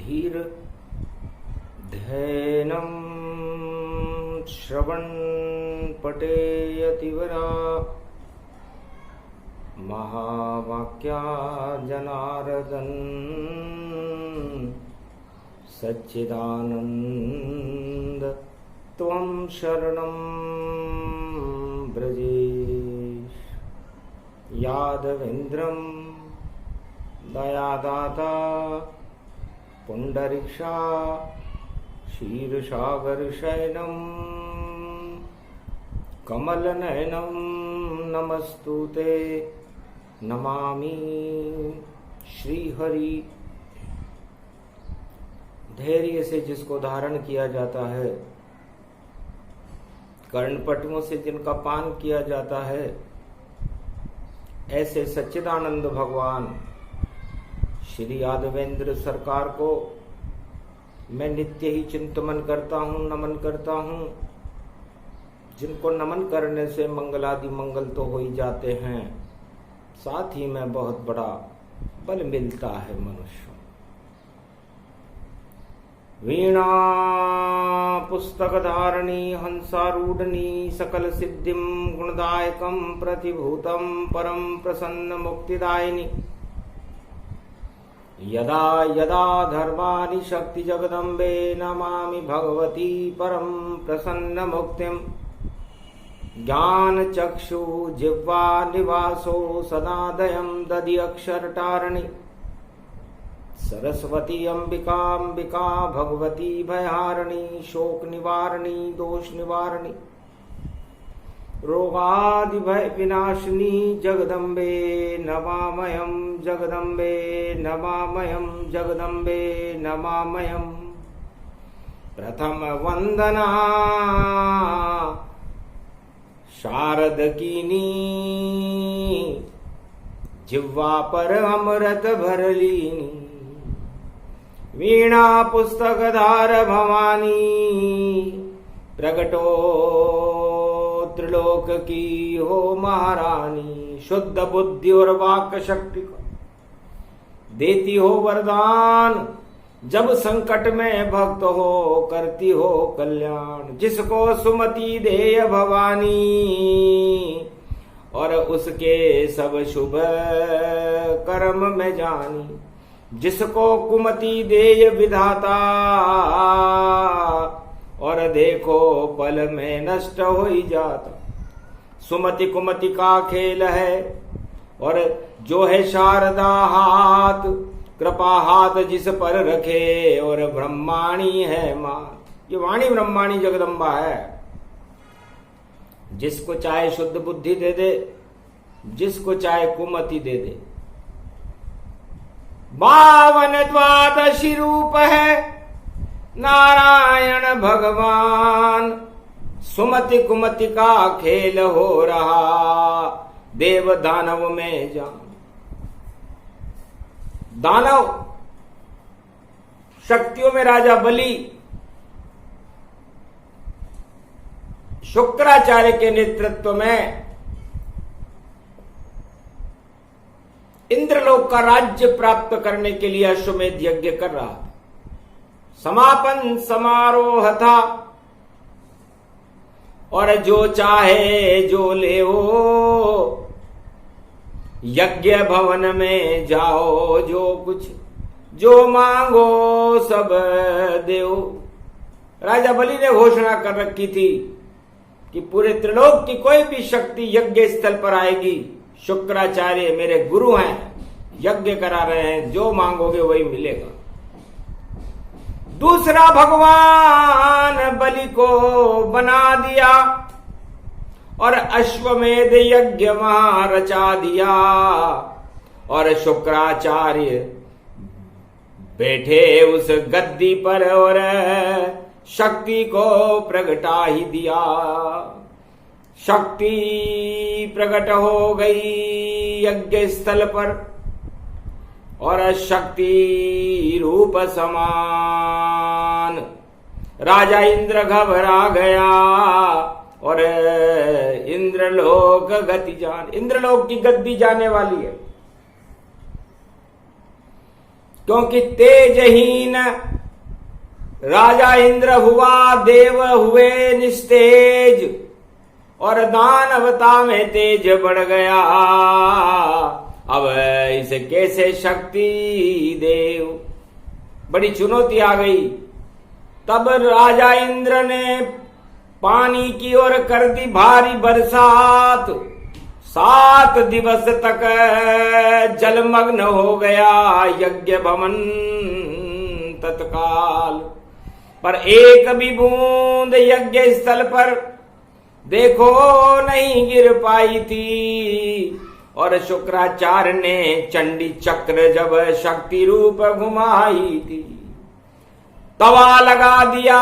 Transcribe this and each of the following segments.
धीर धैनं श्रवण पठेयतिवरा महावाक्या जनार्दन सच्चिदानंद त्वं शरणं ब्रजेश। यादवेन्द्रं दयादाता पुंडरीक्षा क्षीरसागरशयनं कमलनयनं नमस्तुते नमामि श्रीहरि। धैर्य से जिसको धारण किया जाता है, कर्णपटुओं से जिनका पान किया जाता है, ऐसे सच्चिदानंद भगवान श्री यादवेंद्र सरकार को मैं नित्य ही चिंतन करता हूँ, नमन करता हूँ। जिनको नमन करने से मंगलादि मंगल तो हो ही जाते हैं, साथ ही में बहुत बड़ा बल मिलता है मनुष्य। वीणा पुस्तक धारणी हंसारूढ़नी सकल सिद्धिम गुणदायकम प्रतिभूतम परम प्रसन्न मुक्तिदायिनी। यदा यदा धर्मानि शक्ति जगदम्बे नमामि भगवती परम प्रसन्न मुक्तिम। ज्ञान चक्षु जिह्वा निवासो सदादयं दधि अक्षरटारिणी। सरस्वती अंबिका भगवती भयहारिणी शोक निवारिणी दोष निवारिणी। रोगादि भय विनाशिनी जगदम्बे नमामयं जगदम्बे नमामयं जगदम्बे नमामयं। प्रथम वंदना शारद कीनी जिह्वा पर अमृत भरलीनी। वीणा पुस्तक धार भवानी प्रगटो त्रिलोक की हो महारानी। शुद्ध बुद्धि और वाक शक्ति को देती हो वरदान। जब संकट में भक्त हो करती हो कल्याण। जिसको सुमति देय भवानी और उसके सब शुभ कर्म में जानी। जिसको कुमति देय विधाता और देखो पल में नष्ट हो ही जाता। सुमति कुमति का खेल है और जो है शारदा हाथ। कृपा हाथ जिस पर रखे और ब्रह्माणी है मात। ये वाणी ब्रह्माणी जगदम्बा है। जिसको चाहे शुद्ध बुद्धि दे दे, जिसको चाहे कुमति दे दे। 52 द्वादशी रूप है नारायण भगवान। सुमति कुमति का खेल हो रहा देव दानव में जान। दानव शक्तियों में राजा बलि शुक्राचार्य के नेतृत्व में इंद्रलोक का राज्य प्राप्त करने के लिए अश्वमेध यज्ञ कर रहा था। समापन समारोह था और जो चाहे जो ले हो। यज्ञ भवन में जाओ जो कुछ जो मांगो सब देओ। राजा बलि ने घोषणा कर रखी थी कि पूरे त्रिलोक की कोई भी शक्ति यज्ञ स्थल पर आएगी। शुक्राचार्य मेरे गुरु हैं, यज्ञ करा रहे हैं, जो मांगोगे वही मिलेगा। दूसरा भगवान बलि को बना दिया और अश्वमेध यज्ञ वहां रचा दिया। और शुक्राचार्य बैठे उस गद्दी पर और शक्ति को प्रगटा ही दिया। शक्ति प्रकट हो गई यज्ञ स्थल पर और शक्ति रूप समान। राजा इंद्र घबरा गया और इंद्रलोक गति जान। इंद्रलोक की गद्दी जाने वाली है। क्योंकि तेजहीन राजा इंद्र हुआ, देव हुए निस्तेज, और दानवता में तेज बढ़ गया। अब इसे कैसे शक्ति देव, बड़ी चुनौती आ गई। तब राजा इंद्र ने पानी की ओर कर दी भारी बरसात। 7 दिवस तक जलमग्न हो गया यज्ञ भवन तत्काल, पर एक भी बूंद यज्ञ स्थल पर देखो नहीं गिर पाई थी। और शुक्राचार्य ने चंडी चक्र जब शक्ति रूप घुमाई थी, तवा लगा दिया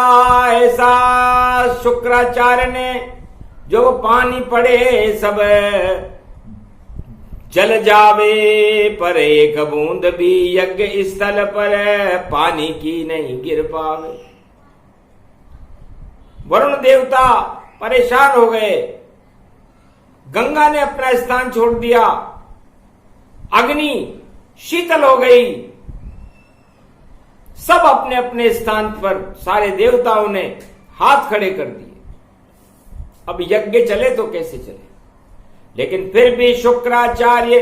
ऐसा शुक्राचार्य ने, जो पानी पड़े सब जल जावे, पर एक बूंद भी यज्ञ स्थल पर पानी की नहीं गिर पावे। वरुण देवता परेशान हो गए। गंगा ने अपना स्थान छोड़ दिया, अग्नि शीतल हो गई। सब अपने अपने स्थान पर सारे देवताओं ने हाथ खड़े कर दिए। अब यज्ञ चले तो कैसे चले, लेकिन फिर भी शुक्राचार्य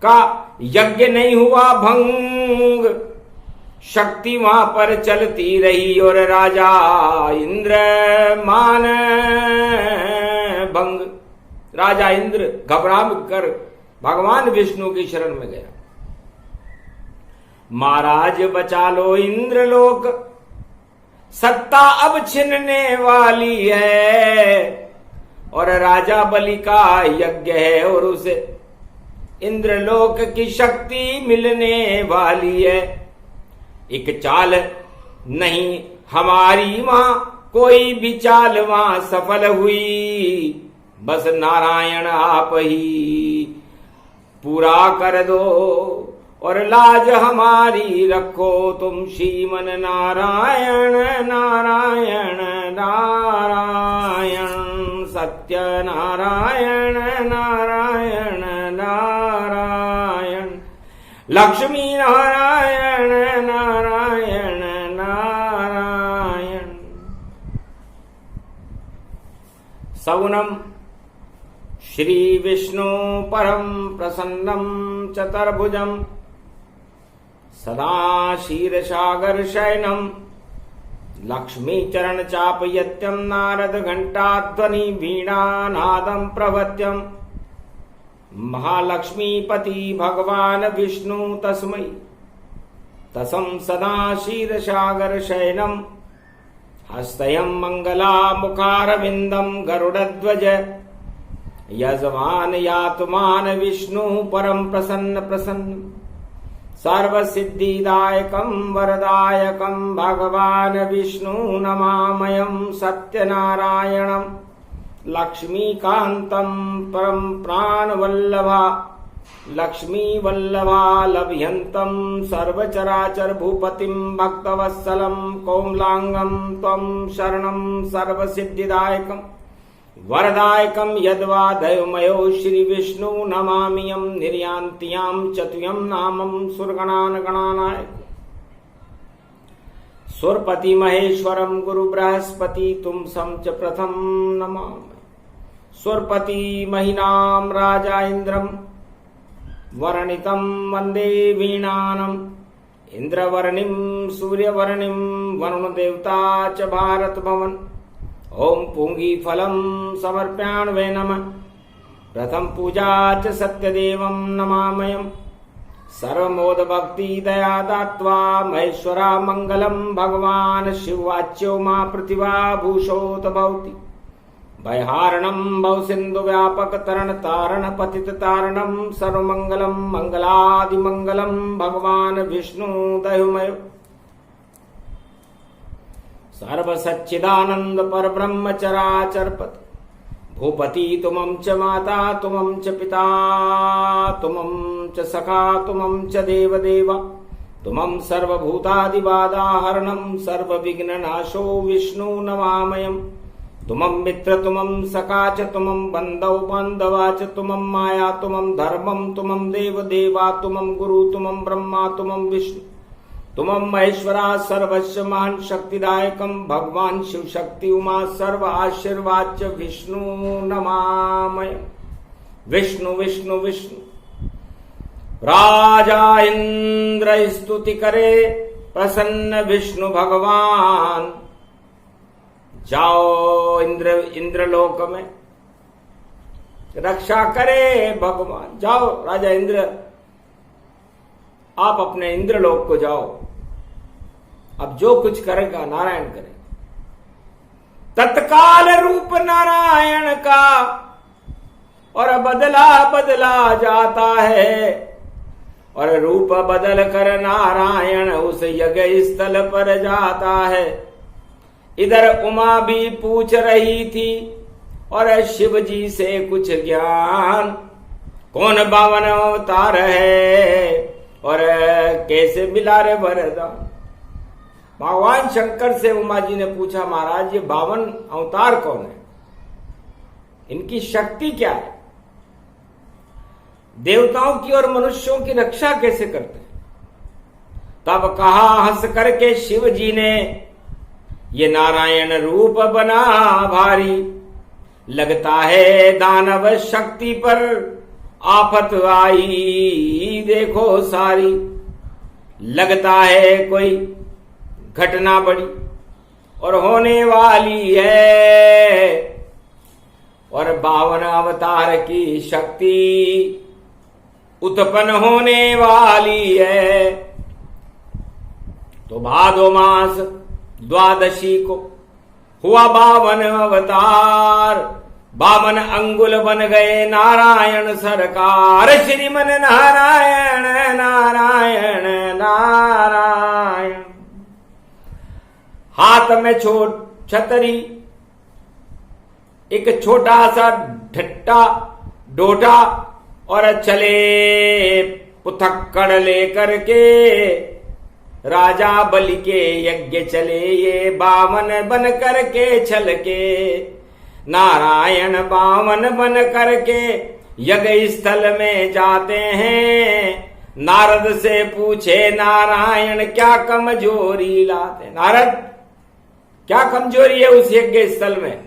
का यज्ञ नहीं हुआ भंग। शक्ति वहां पर चलती रही और राजा इंद्र मान भंग। राजा इंद्र घबरा कर भगवान विष्णु की शरण में गया। महाराज बचा लो इंद्रलोक, सत्ता अब छिनने वाली है, और राजा बलि का यज्ञ है और उसे इंद्रलोक की शक्ति मिलने वाली है। एक चाल नहीं हमारी वहां कोई भी चाल वहां सफल हुई, बस नारायण आप ही पूरा कर दो और लाज हमारी रखो तुम श्रीमन नारायण नारायण नारायण सत्य नारायण नारायण नारायण लक्ष्मी नारायण नारायण नारायण। सौनम श्री विष्णु परम प्रसन्नम चतुर्भुजम सदा क्षीरसागर शयनम लक्ष्मी चरण चापयत्यम नारद घंटाध्वनि वीणा नादम प्रवत्यम महालक्ष्मीपति भगवान विष्णु तस्मै तसम सदा क्षीरसागर शयनम हस्तयं मंगला मुखारविंदम गरुड़ध्वज यजमान यातमान विष्णु परम प्रसन्न प्रसन्न सर्वसिद्धिदायकं वरदायकं भगवान विष्णु नमामयं सत्यनारायणं लक्ष्मीकान्तं परम प्राणवल्लभा लक्ष्मी वल्लभा लभ्यन्तं सर्वचराचर भूपतिं भक्तवत्सलं कोमलांगं त्वं शरणं सर्वसिद्धिदायकं वरदायकं यद्वा दैवमयो श्री विष्णु नमामियं निर्यान्त्यां चतुयं नामं सुरगणान गणानायक सुरपति महेश्वरं गुरु बृहस्पति तुम समच प्रथम नमामि सुरपति महिनाम राजा इंद्रम वर्णितं वंदे वीणानम इंद्रवर्णिं सूर्यवर्णिं वरुण देवता च भारत भवन ओम पुंगी फलम समर्प्याण वे नमः प्रथम पूजा च सत्यदेवं नमामयम् सर्वमोद भक्ति दया दात्वा महेश्वरा मंगलम भगवान शिववाच्यो मां पृथिवा भूषोत भवति भयहारणं भव सिंधु व्यापक तरण तारण पतित तारणं सर्वमंगलम मंगलादि मंगलम भगवान विष्णु दयुमय सर्व सच्चिदानंद पर ब्रह्म चराचर पति भूपति तुमं च माता तुमं च पिता तुमं च सखा तुमं च देवदेवा तुमं सर्वभूतादिबाधाहरणं सर्वविघ्ननाशो विष्णु नमामयम् तुमं मित्र तुमं सखा च तुमं बन्धौ बान्धवा च तुमं माया तुमं धर्मं तुमं देव देवा तुमं गुरु तुमं ब्रह्मा तुमं विष्णु तुमं महेश्वरा सर्वस्व महान शक्तिदायकं भगवान शिव शक्ति उमा सर्व आशीर्वाद च विष्णु नमामय। विष्णु विष्णु विष्णु राजा इंद्र स्तुति करे प्रसन्न विष्णु भगवान। जाओ इंद्रलोक में रक्षा करे भगवान। जाओ राजा इंद्र, आप अपने इंद्रलोक को जाओ। अब जो कुछ करेगा नारायण करे। तत्काल रूप नारायण का और बदला बदला जाता है, और रूप बदल कर नारायण उस यज्ञ स्थल पर जाता है। इधर उमा भी पूछ रही थी और शिव जी से कुछ ज्ञान, कौन 52 अवतार है और कैसे मिला रे वरदान। भगवान शंकर से उमा जी ने पूछा, महाराज ये 52 अवतार कौन है, इनकी शक्ति क्या है, देवताओं की और मनुष्यों की रक्षा कैसे करते हैं। तब कहा हंस करके शिव जी ने, ये नारायण रूप बना भारी, लगता है दानव शक्ति पर आफत आई देखो सारी। लगता है कोई घटना बड़ी और होने वाली है, और 52 अवतार की शक्ति उत्पन्न होने वाली है। तो भादो मास द्वादशी को हुआ 52 अवतार, 52 अंगुल बन गए नारायण सरकार। श्रीमन नारायण नारायण नारायण। हाथ में छतरी, एक छोटा सा ढट्टा डोटा, और चले पुथक्कड़ लेकर के राजा बलि के यज्ञ चले। ये 52 बन करके छल के नारायण 52 बन करके यज्ञ स्थल में जाते हैं। नारद से पूछे नारायण क्या कमजोरी लाते। नारद क्या कमजोरी है उस यज्ञ स्थल में।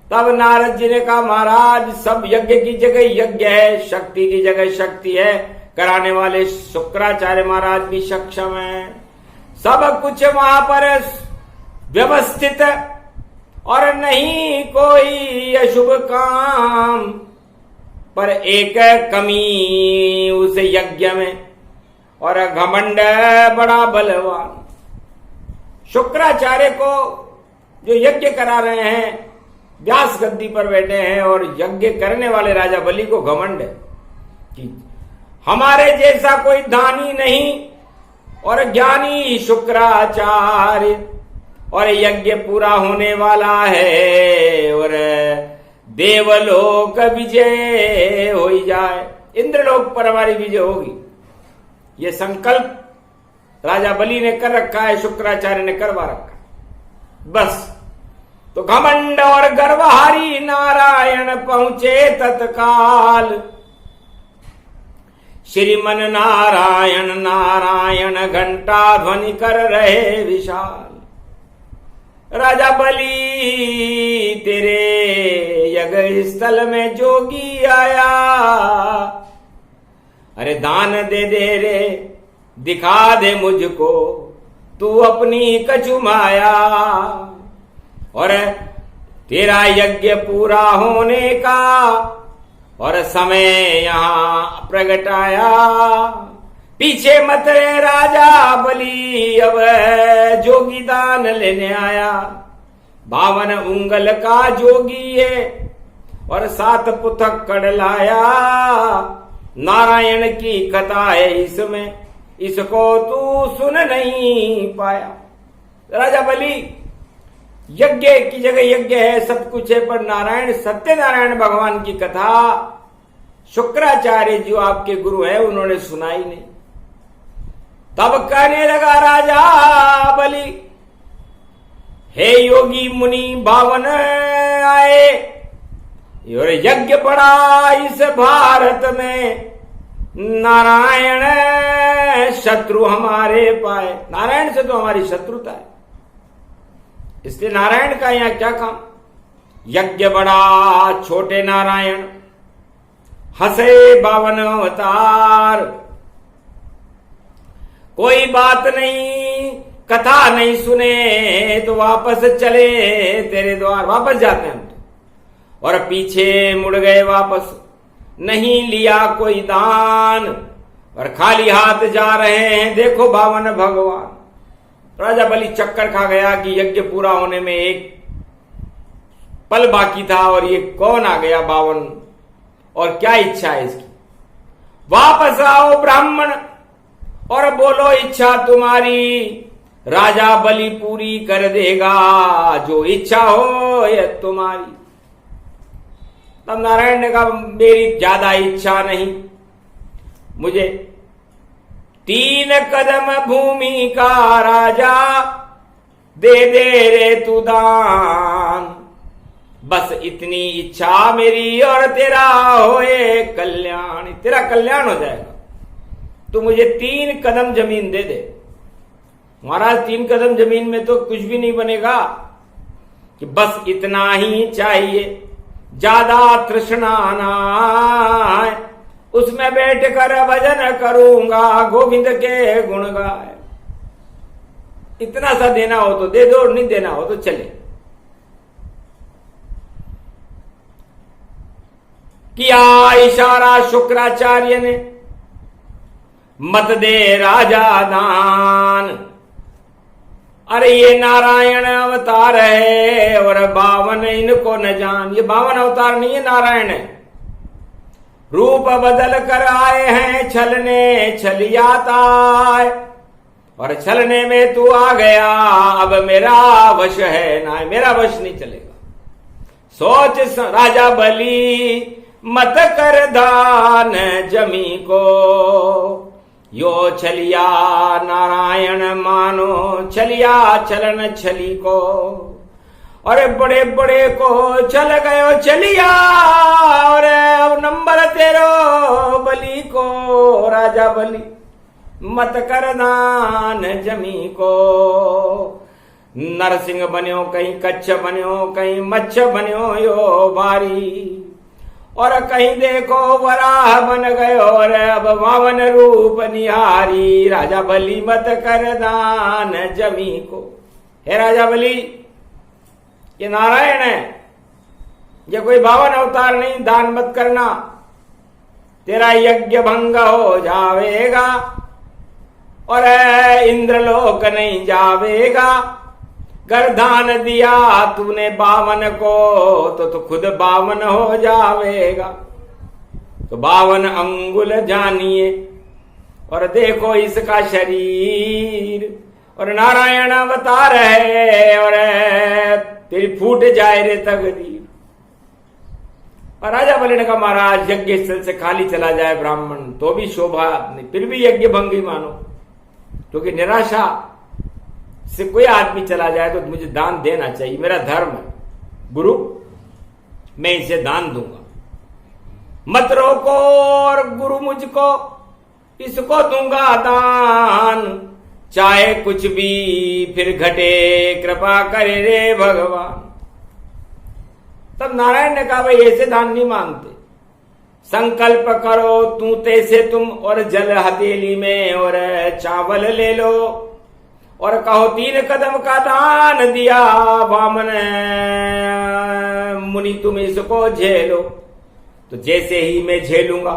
तब नारद जी ने कहा, महाराज सब यज्ञ की जगह यज्ञ है, शक्ति की जगह शक्ति है। कराने वाले शुक्राचार्य महाराज भी सक्षम है, सब कुछ वहां पर व्यवस्थित, और नहीं कोई अशुभ काम। पर एक कमी उस यज्ञ में, और घमंड बड़ा बलवान। शुक्राचार्य को जो यज्ञ करा रहे हैं, व्यास गद्दी पर बैठे हैं, और यज्ञ करने वाले राजा बलि को घमंड है कि हमारे जैसा कोई दानी नहीं और ज्ञानी शुक्राचार्य, और यज्ञ पूरा होने वाला है, और देवलोक विजय हो जाए, इंद्रलोक पर हमारी विजय होगी। ये संकल्प राजा बलि ने कर रखा है, शुक्राचार्य ने करवा रखा है। बस तो घमंड और गर्वहारी नारायण पहुंचे तत्काल। श्रीमन नारायण नारायण घंटा ध्वनि कर रहे विशाल। राजा बलि तेरे यज्ञ स्थल में जोगी आया, अरे दान दे दे रे, दिखा दे मुझको तू अपनी कछु माया। और तेरा यज्ञ पूरा होने का और समय यहां प्रगट आया। पीछे मत रे राजा बलि, अब जोगी दान लेने आया। 52 उंगल का जोगी है और 7 पुथक्कड़ लाया। नारायण की कथा है इसमें, इसको तू सुन नहीं पाया। राजा बलि यज्ञ की जगह यज्ञ है, सब कुछ है, पर नारायण सत्यनारायण भगवान की कथा शुक्राचार्य जो आपके गुरु है उन्होंने सुनाई नहीं। तब कहने लगा राजा बलि, हे योगी मुनि 52 आए और यज्ञ बढ़ा इस भारत में, नारायण शत्रु हमारे पाए। नारायण से तो हमारी शत्रुता है, इसलिए नारायण का यहां क्या काम। यज्ञ बड़ा छोटे नारायण, हंसे 52 अवतार। कोई बात नहीं, कथा नहीं सुने तो वापस चले तेरे द्वार। वापस जाते हैं हम तो, और पीछे मुड़ गए वापस, नहीं लिया कोई दान और खाली हाथ जा रहे हैं। देखो 52 भगवान। राजा बलि चक्कर खा गया कि यज्ञ पूरा होने में एक पल बाकी था और ये कौन आ गया 52, और क्या इच्छा है इसकी। वापस आओ ब्राह्मण और बोलो इच्छा तुम्हारी, राजा बलि पूरी कर देगा, जो इच्छा हो ये तुम्हारी। तब नारायण ने कहा मेरी ज्यादा इच्छा नहीं, मुझे 3 कदम भूमि का राजा दे दे रे तू दान। बस इतनी इच्छा मेरी और तेरा होए कल्याण, तेरा कल्याण हो जाएगा। तो मुझे 3 कदम जमीन दे दे। महाराज 3 कदम जमीन में तो कुछ भी नहीं बनेगा, कि बस इतना ही चाहिए, ज्यादा तृष्णा ना, उसमें बैठकर भजन करूंगा, गोविंद के गुण गाए। इतना सा देना हो तो दे दो, नहीं देना हो तो चले। किया इशारा शुक्राचार्य ने, मत दे राजा दान। अरे ये नारायण अवतार है और 52 इनको न जान। ये 52 अवतार नहीं है, नारायण है। रूप बदल कर आए हैं छलने, छलियाता है, और छलने में तू आ गया, अब मेरा वश है ना, मेरा वश नहीं चलेगा। सोच राजा बलि मत कर दान जमी को, यो छलिया नारायण मानो, छलिया चलन छली को। अरे बड़े बड़े को चल गयो छलिया, और अब नंबर तेरो बलि को, राजा बलि मत कर दान जमी को। नरसिंह बन्यो कहीं कच्छ बन्यो, कहीं मच्छ बन्यो यो बारी, और कहीं देखो वराह बन गयो, और अब 52 रूप निहारी। राजा बलि मत कर दान जमी को। हे राजा बलि, ये नारायण है, ये कोई 52 अवतार नहीं, दान मत करना, तेरा यज्ञ भंग हो जावेगा और इंद्रलोक नहीं जावेगा। कर दान दिया तूने 52 को तो खुद 52 हो जावेगा। तो 52 अंगुल जानिए और देखो इसका शरीर, और नारायण अवतार है, और तेरी फूट जाए रे तकदीर। और राजा बलि ने कहा महाराज यज्ञ स्थल से खाली चला जाए ब्राह्मण तो भी शोभा नहीं, फिर भी यज्ञ भंगी मानो, क्योंकि निराशा से कोई आदमी चला जाए तो मुझे दान देना चाहिए, मेरा धर्म है। गुरु मैं इसे दान दूंगा, मत रोको, और गुरु मुझको इसको दूंगा दान, चाहे कुछ भी फिर घटे, कृपा करे रे भगवान। तब नारायण ने कहा भाई ऐसे दान नहीं मांगते, संकल्प करो तू तैसे तुम, और जल हथेली में और चावल ले लो, और कहो 3 कदम का दान दिया वामन मुनि, तुम इसको झेलो। तो जैसे ही मैं झेलूंगा,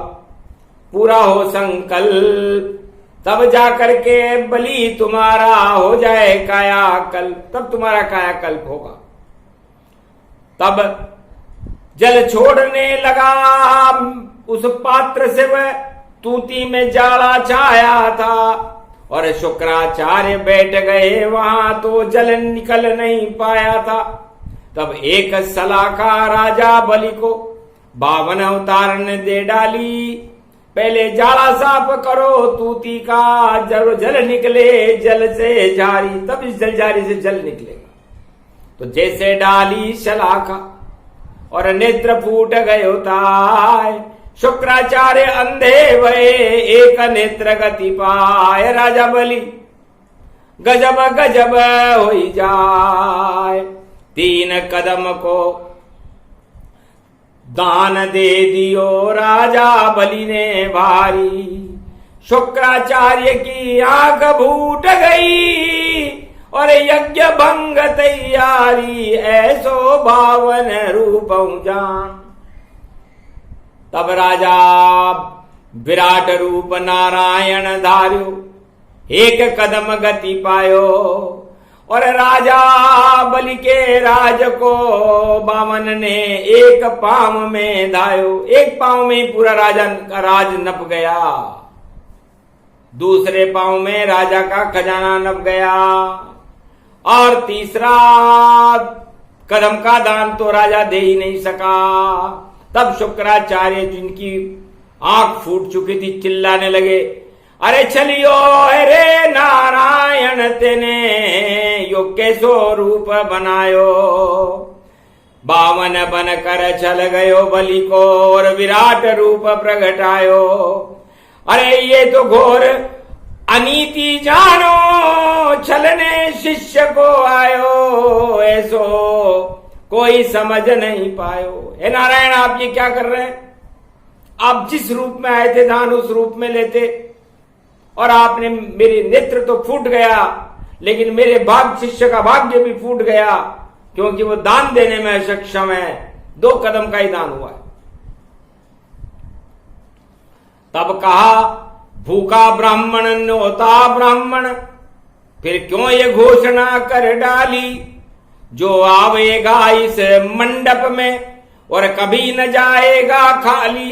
पूरा हो संकल्प, तब जाकर के बलि तुम्हारा हो जाए कायाकल्प, तब तुम्हारा कायाकल्प होगा। तब जल छोड़ने लगा उस पात्र से, वह तूती में जाला छाया था, और शुक्राचार्य बैठ गए वहां तो जल निकल नहीं पाया था। तब एक सलाखा राजा बलि को 52 अवतार ने दे डाली, पहले जाला साफ करो तूती का, जब जल निकले जल से जारी, तब इस जल जारी से जल निकलेगा। तो जैसे डाली शलाखा और नेत्र फूट गयो ताय। शुक्राचार्य अंधे भये एक नेत्र गति पाय। राजा बलि गजब गजब होई जाय। 3 कदम को दान दे दियो राजा बलि ने भारी। शुक्राचार्य की आंख फूट गई और यज्ञ भंग तैयारी। ऐसो भावन रूप जान। तब राजा विराट रूप नारायण धार्यो। 1 कदम गति पायो और राजा बलि के राज को बामन ने 1 पांव में धायो। 1 पांव में पूरा राजा का राज नप गया। दूसरे पांव में राजा का खजाना नप गया और तीसरा कदम का दान तो राजा दे ही नहीं सका। तब शुक्राचार्य जिनकी आंख फूट चुकी थी चिल्लाने लगे, अरे चलियो अरे नारायण तेने यो कैसो रूप बनायो। बावन बन कर चल गयो बलि को और विराट रूप प्रगटायो। अरे ये तो घोर अनीति जानो छलने शिष्य को आयो। ऐसो कोई समझ नहीं पायो। हे नारायण आप ये क्या कर रहे हैं? आप जिस रूप में आए थे दान उस रूप में लेते और आपने मेरे नेत्र तो फूट गया लेकिन मेरे शिष्य का भाग्य भी फूट गया क्योंकि वो दान देने में सक्षम है। 2 कदम का ही दान हुआ है। तब कहा भूखा ब्राह्मण न्योता ब्राह्मण फिर क्यों ये घोषणा कर डाली। जो आवेगा इस मंडप में और कभी न जाएगा खाली।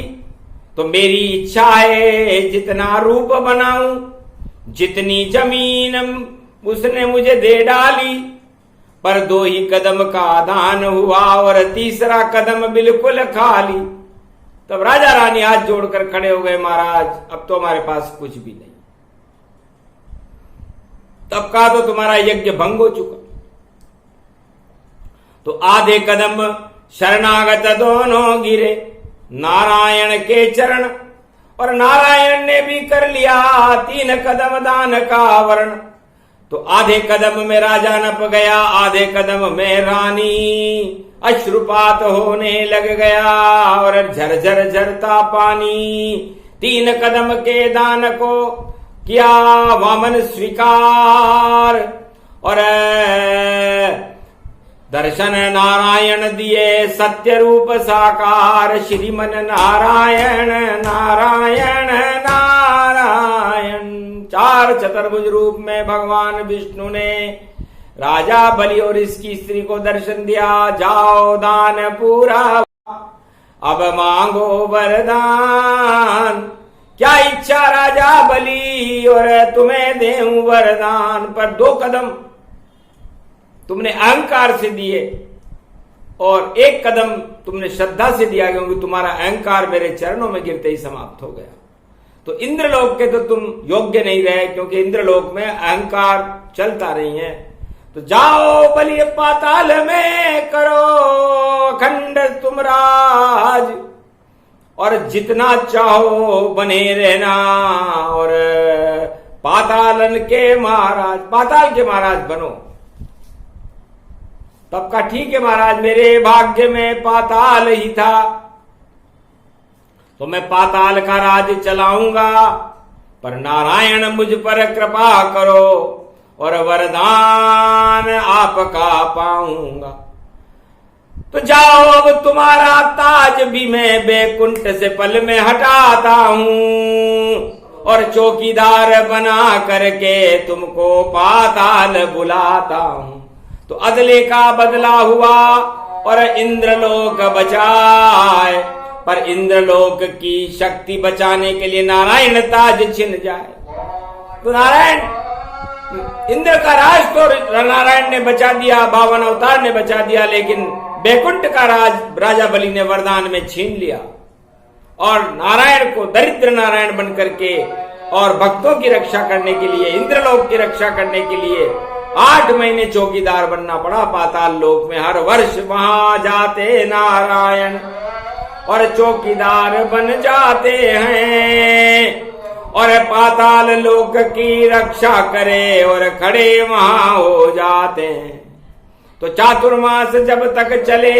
तो मेरी इच्छा है जितना रूप बनाऊं जितनी जमीन उसने मुझे दे डाली। पर 2 ही कदम का दान हुआ और तीसरा कदम बिल्कुल खाली। तब राजा रानी हाथ जोड़कर खड़े हो गए, महाराज अब तो हमारे पास कुछ भी नहीं। तब कहा तो तुम्हारा यज्ञ भंग हो चुका। तो आधे कदम शरणागत दोनों गिरे नारायण के चरण और नारायण ने भी कर लिया 3 कदम दान का वर्ण। तो आधे कदम में राजा नप गया, आधे कदम में रानी। अश्रुपात होने लग गया और झरझर झरता पानी। 3 कदम के दान को किया वामन स्वीकार और दर्शन नारायण दिए सत्य रूप साकार। श्रीमन नारायण नारायण नारायण। 4 चतुर्भुज रूप में भगवान विष्णु ने राजा बलि और इसकी स्त्री को दर्शन दिया। जाओ दान पूरा अब मांगो वरदान। क्या इच्छा राजा बलि और तुम्हें देऊं वरदान। पर 2 कदम तुमने अहंकार से दिए और 1 कदम तुमने श्रद्धा से दिया क्योंकि तुम्हारा अहंकार मेरे चरणों में गिरते ही समाप्त हो गया। तो इंद्रलोक के तो तुम योग्य नहीं रहे क्योंकि इंद्रलोक में अहंकार चलता नहीं है। तो जाओ बलि पाताल में करो अखंड तुम राज और जितना चाहो बने रहना और पातालन के महाराज पाताल के महाराज बनो। तब का ठीक है महाराज मेरे भाग्य में पाताल ही था तो मैं पाताल का राज चलाऊंगा। पर नारायण मुझ पर कृपा करो और वरदान आपका पाऊंगा। तो जाओ अब तुम्हारा ताज भी मैं बैकुंठ से पल में हटाता हूं और चौकीदार बना करके तुमको पाताल बुलाता हूं। तो अदले का बदला हुआ और इंद्रलोक बचाए। पर इंद्रलोक की शक्ति बचाने के लिए नारायण ताज छिन जाए। तो नारायण इंद्र का राज तो नारायण ने बचा दिया, 52 अवतार ने बचा दिया, लेकिन बैकुंठ का राज राजा बलि ने वरदान में छीन लिया। और नारायण को दरिद्र नारायण बन करके और भक्तों की रक्षा करने के लिए इंद्रलोक की रक्षा करने के लिए 8 महीने चौकीदार बनना पड़ा पाताल लोक में। हर वर्ष वहां जाते नारायण और चौकीदार बन जाते हैं और पाताल लोक की रक्षा करे और खड़े वहां हो जाते हैं। तो चातुर्मास जब तक चले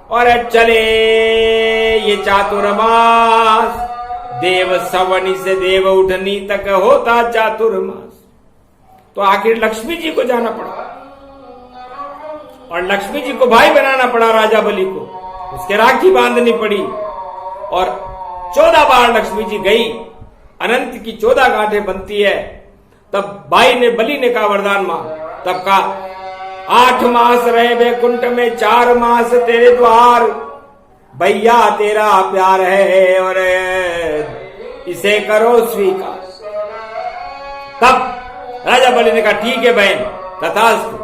और चले ये चातुर्मास, देव सवनी से देव उठनी तक होता चातुर्मास। तो आखिर लक्ष्मी जी को जाना पड़ा और लक्ष्मी जी को भाई बनाना पड़ा राजा बलि को। उसके राखी बांधनी पड़ी और 14 बार लक्ष्मी जी गई। अनंत की 14 गांठें बनती है। तब भाई ने बलि ने कहा वरदान मांग। तब कहा 8 मास रहे वैकुंठ में, 4 मास तेरे द्वार, भैया तेरा प्यार है और इसे करो स्वीकार। तब राजा बलि ने कहा ठीक है बहन, तथास्तु।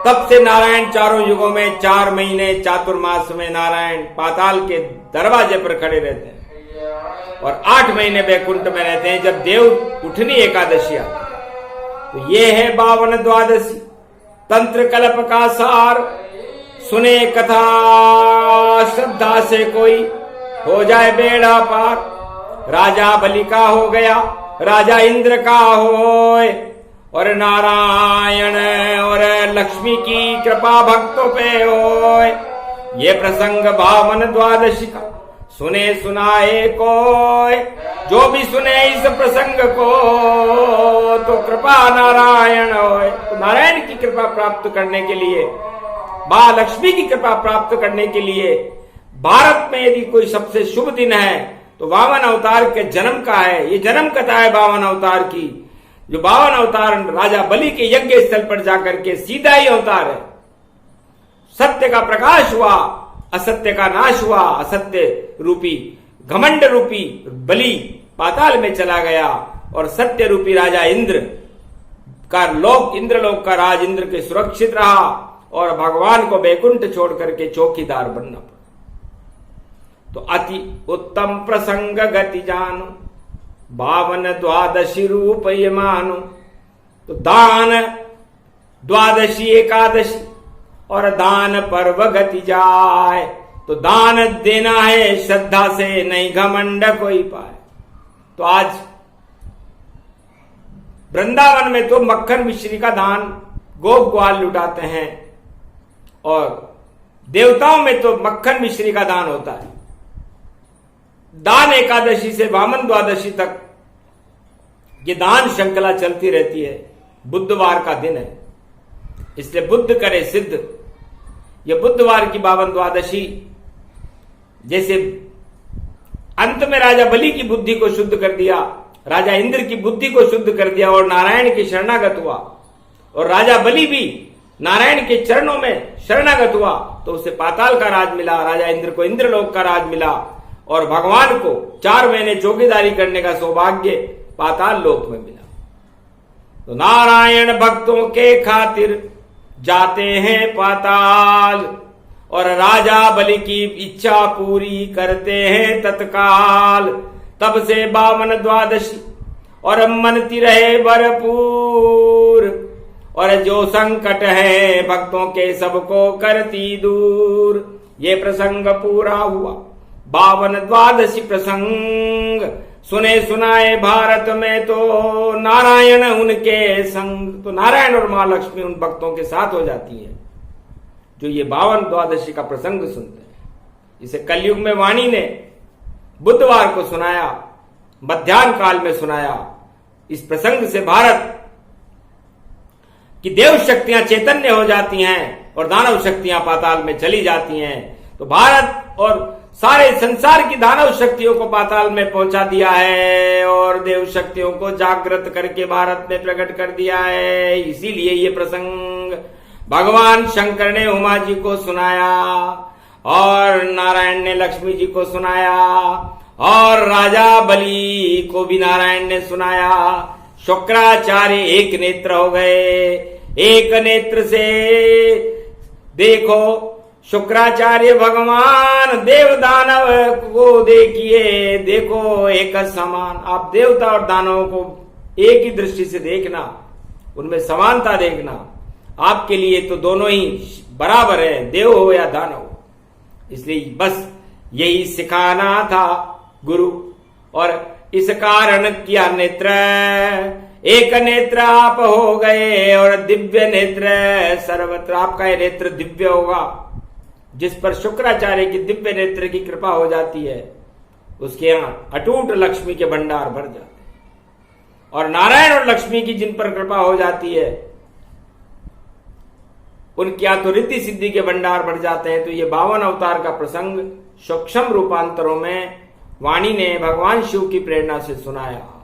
तब से नारायण चारों युगों में 4 महीने चातुर्मास में नारायण पाताल के दरवाजे पर खड़े रहते हैं और 8 महीने वैकुंठ में रहते हैं जब देव उठनी एकादशी आती है। तो ये है 52 द्वादशी तंत्र कल्प का सार। सुने कथा श्रद्धा से कोई, हो जाए बेड़ा पार। राजा बलि का हो गया, राजा इंद्र का होए और नारायण और लक्ष्मी की कृपा भक्तों पे होए। ये प्रसंग 52 द्वादशी का सुने सुनाए कोई, जो भी सुने इस प्रसंग को तो कृपा नारायण होए। तो नारायण की कृपा प्राप्त करने के लिए, मां लक्ष्मी की कृपा प्राप्त करने के लिए भारत में यदि कोई सबसे शुभ दिन है तो 52 अवतार के जन्म का है। ये जन्म कथा है 52 अवतार की। जो 52 अवतार राजा बलि के यज्ञ स्थल पर जाकर के सीधा ही अवतार है। सत्य का प्रकाश हुआ, असत्य का नाश हुआ। असत्य रूपी घमंड रूपी बलि पाताल में चला गया और सत्य रूपी राजा इंद्र का लोक, इंद्रलोक का राज इंद्र के सुरक्षित रहा और भगवान को वैकुंठ छोड़ करके चौकीदार बनना पड़ा। तो अति उत्तम प्रसंग गति जानो, 52 द्वादशी रूप ये मानो। तो दान द्वादशी एकादशी और दान पर्व गति जाए। तो दान देना है श्रद्धा से, नहीं घमंड कोई पाए। तो आज वृंदावन में तो मक्खन मिश्री का दान गोप ग्वाल लुटाते हैं और देवताओं में तो मक्खन मिश्री का दान होता है। दान एकादशी से 52 द्वादशी तक ये दान श्रृंखला चलती रहती है। बुधवार का दिन है, इसलिए बुद्ध करे सिद्ध। ये बुधवार की 52 द्वादशी, जैसे अंत में राजा बलि की बुद्धि को शुद्ध कर दिया, राजा इंद्र की बुद्धि को शुद्ध कर दिया और नारायण के शरणागत हुआ और राजा बलि भी नारायण के चरणों में शरणागत हुआ तो उसे पाताल का राज मिला, राजा इंद्र को इंद्रलोक का राज मिला और भगवान को 4 महीने चौकीदारी करने का सौभाग्य पाताल लोक में मिला। तो नारायण भक्तों के खातिर जाते हैं पाताल और राजा बलि की इच्छा पूरी करते हैं तत्काल। तब से 52 द्वादशी और मनती रहे भरपूर और जो संकट है भक्तों के सबको करती दूर। ये प्रसंग पूरा हुआ 52 द्वादशी प्रसंग। सुने सुनाए भारत में तो नारायण उनके संग। तो नारायण और मां लक्ष्मी उन भक्तों के साथ हो जाती है जो ये 52 द्वादशी का प्रसंग सुनते हैं। इसे कलयुग में वाणी ने बुधवार को सुनाया, मध्याह्न काल में सुनाया। इस प्रसंग से भारत की देव शक्तियां चैतन्य हो जाती हैं और दानव शक्तियां पाताल में चली जाती हैं। तो भारत और सारे संसार की दानव शक्तियों को पाताल में पहुंचा दिया है और देव शक्तियों को जागृत करके भारत में प्रकट कर दिया है। इसीलिए ये प्रसंग भगवान शंकर ने उमा जी को सुनाया और नारायण ने लक्ष्मी जी को सुनाया और राजा बलि को भी नारायण ने सुनाया। शुक्राचार्य एक नेत्र हो गए। एक नेत्र से देखो शुक्राचार्य भगवान देव दानव को देखिए, देखो एक समान। आप देवता और दानवों को एक ही दृष्टि से देखना, उनमें समानता देखना। आपके लिए तो दोनों ही बराबर है, देव हो या दानव। इसलिए बस यही सिखाना था गुरु। और इस कारण किया नेत्र, एक नेत्र आप हो गए और दिव्य नेत्र सर्वत्र। आपका ये नेत्र दिव्य होगा। जिस पर शुक्राचार्य की दिव्य नेत्र की कृपा हो जाती है, उसके यहां अटूट लक्ष्मी के भंडार भर जाते हैं। और नारायण और लक्ष्मी की जिन पर कृपा हो जाती है, उनके यहां तो रिद्धि सिद्धि के भंडार बढ़ जाते हैं। तो ये 52 अवतार का प्रसंग सूक्ष्म रूपांतरों में वाणी ने भगवान शिव की प्रेरणा से सुनाया।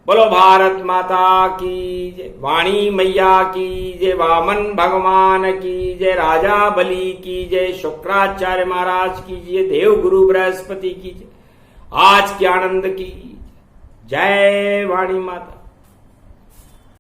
बोलो भारत माता की जय, वाणी मैया की जय, वामन भगवान की जय, राजा बलि की जय, शुक्राचार्य महाराज की जय, देव गुरु बृहस्पति की जय, आज के आनंद की जय, वाणी माता।